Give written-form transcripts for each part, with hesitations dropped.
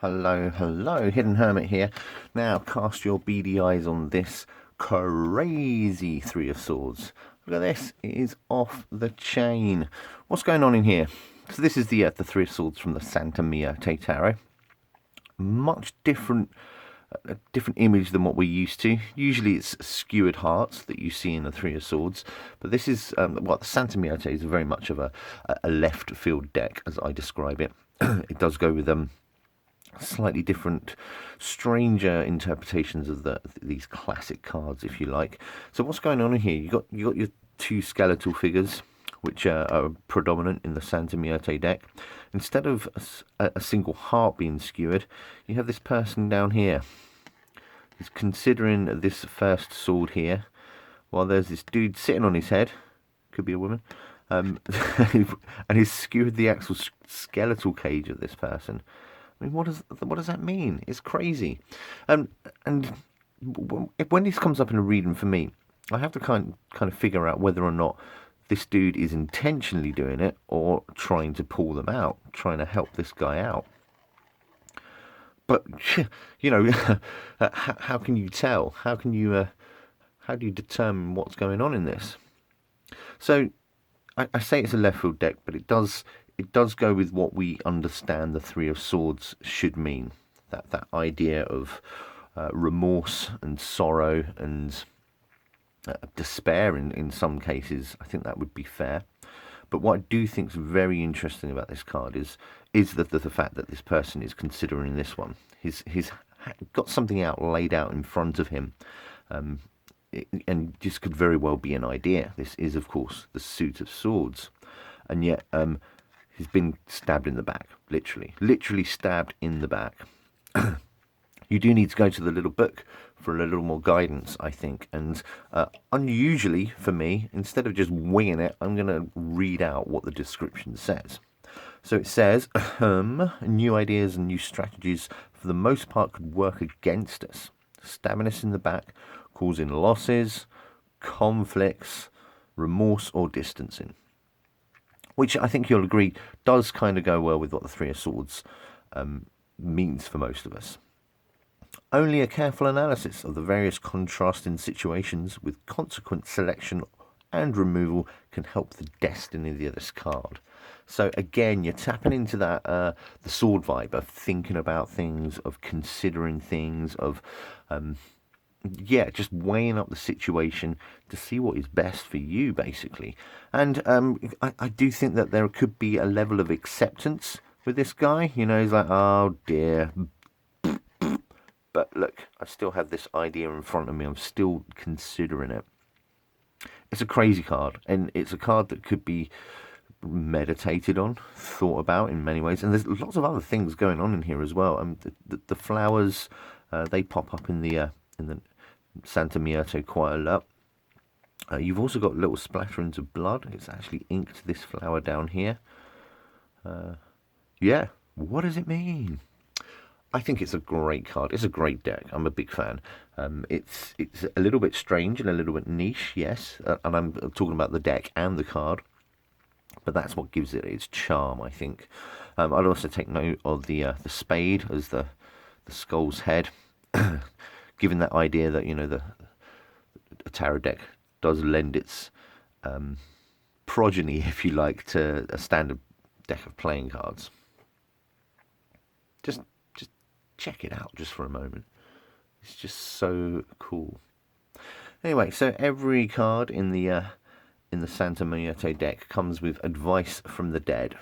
Hello, hello, Hidden Hermit here. Now cast your beady eyes on this crazy Three of Swords. Look at this, it is off the chain. What's going on in here? So this is the Three of Swords from the Santa Muerte Tarot. Much different, a different image than what we're used to. Usually it's skewered hearts that you see in the Three of Swords, but this is, the Santa Muerte is very much of a left field deck as I describe it. It does go with slightly different, stranger interpretations of these classic cards, if you like. So what's going on in here? You got your two skeletal figures, which are predominant in the Santa Muerte deck. Instead of a single heart being skewered, you have this person down here. He's considering this first sword here, while there's this dude sitting on his head. Could be a woman. And he's skewered the actual skeletal cage of this person. I mean, what does that mean? It's crazy. And when this comes up in a reading for me, I have to kind of figure out whether or not this dude is intentionally doing it or trying to pull them out, trying to help this guy out. But you know, how can you tell? How do you determine what's going on in this? So I say it's a left field deck, but it does go with what we understand the Three of Swords should mean. That idea of remorse and sorrow and despair in some cases. I think that would be fair. But what I do think is very interesting about this card is the fact that this person is considering this one. He's got something laid out in front of him. And this could very well be an idea. This is, of course, the Suit of Swords. And yet he's been stabbed in the back, literally stabbed in the back. You do need to go to the little book for a little more guidance, I think. And unusually for me, instead of just winging it, I'm going to read out what the description says. So it says, new ideas and new strategies for the most part could work against us, stabbing us in the back, causing losses, conflicts, remorse or distancing. Which I think you'll agree does kind of go well with what the Three of Swords means for most of us. Only a careful analysis of the various contrasting situations with consequent selection and removal can help the destiny of this card. So again, you're tapping into that the sword vibe of thinking about things, of considering things, of just weighing up the situation to see what is best for you, basically. And I do think that there could be a level of acceptance with this guy. You know, he's like, oh dear. But look, I still have this idea in front of me. I'm still considering it. It's a crazy card, and it's a card that could be meditated on, thought about in many ways. And there's lots of other things going on in here as well. The flowers, they pop up in the Santa Muerte quite a lot. You've also got little splatterings of blood. It's actually inked this flower down here. What does it mean? I think it's a great card. It's a great deck. I'm a big fan. It's a little bit strange and a little bit niche, yes. And I'm talking about the deck and the card. But that's what gives it its charm, I think. I'd also take note of the spade as the skull's head. Given that idea that, you know, the tarot deck does lend its progeny, if you like, to a standard deck of playing cards. Just check it out just for a moment. It's just so cool. Anyway, so every card in the Santa Muerte deck comes with advice from the dead,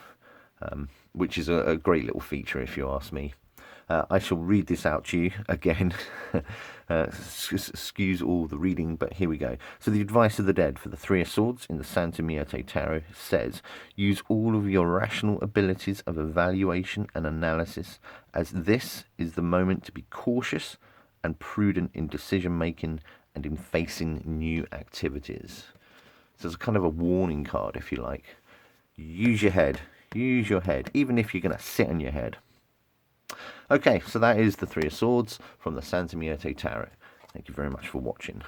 which is a great little feature, if you ask me. I shall read this out to you again. Excuse all the reading, but here we go. So the advice of the dead for the Three of Swords in the Santa Muerte Tarot says, use all of your rational abilities of evaluation and analysis, as this is the moment to be cautious and prudent in decision making and in facing new activities. So it's kind of a warning card, if you like. Use your head, even if you're going to sit on your head. Okay, so that is the Three of Swords from the Santa Muerte Tarot. Thank you very much for watching.